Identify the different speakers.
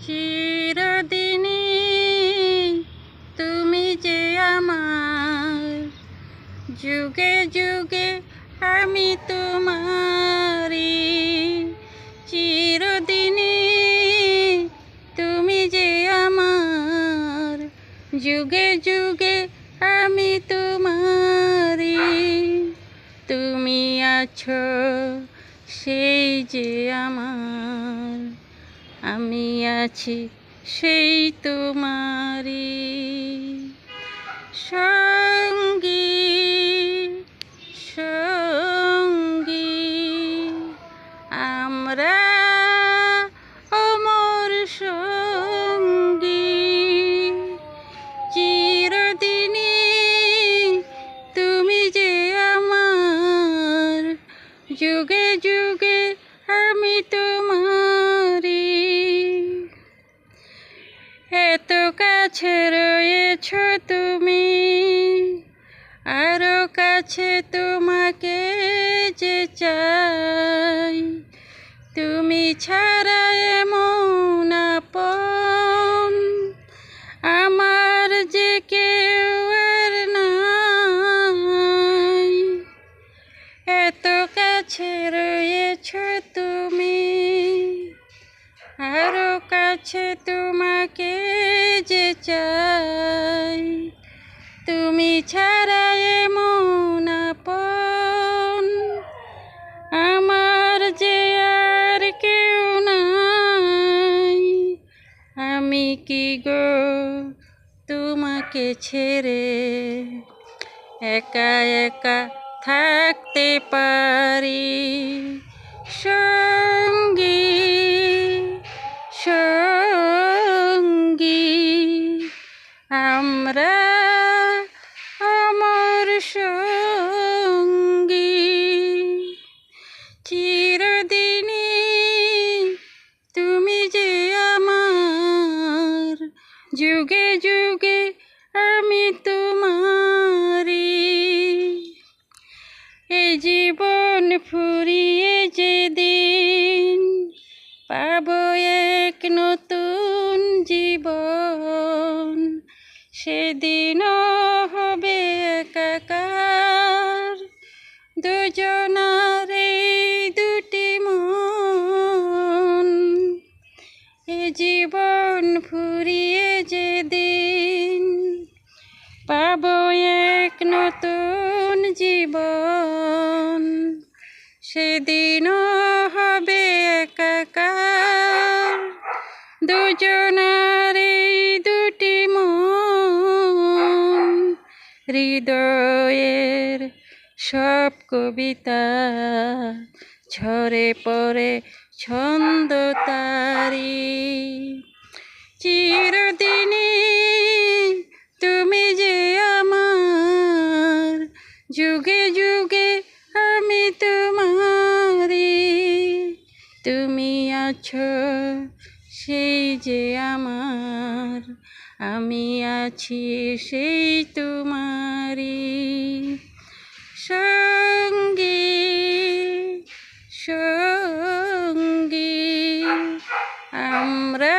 Speaker 1: চিরদিনই তুমি যে আমার, যুগে যুগে আমি তোমারি। চিরদিনই তুমি যে আমার, যুগে যুগে আমি তোমারি। তুমি আছো সেই যে আমার, আমি আছি সেই তোমারি সঙ্গী সঙ্গী। আমরা অমর সঙ্গী, চিরদিনই তুমি যে আমার, যুগে যুগে আমি তোমারি। এত কাছে রয়েছ তুমি, আরো কাছে তোমাকে যে চাই। তুমি ছাড়া এমন আপন আমার যে কেউ আর নাই। এত কাছে রয়েছ তুমি, আরো কাছে তোমাকে যে চাই। তুমি ছাড়া এমন আপন আমার যে আর কেউ নাই। আমি কি গো তোমাকে ছেড়ে একা একা থাকতে পারি? সঙ্গী সঙ্গী, আমরা অমর সঙ্গী। চিরদিনই তুমি যে আমার, যুগে যুগে আমি তোমারি। এই জীবন ফুরিয়ে যেদিন পাবো এক নতুন জীবন, সেদিনও হবে একাকার দুজনার এই দুটি মন। এ জীবন ফুরিয়ে যেদিন পাবো এক নতুন জীবন, সেদিনও হবে একাকার দুজনার এই দুটি মন। হৃদয়ের সব কবিতা ঝরে পড়ে ছন্দ তারি। চিরদিনই তুমি যে আমার, যুগে যুগে আমি তোমারি। তুমি আছো সেই যে আমার, আমি আছি সেই তোমারি সঙ্গী সঙ্গী। আমরা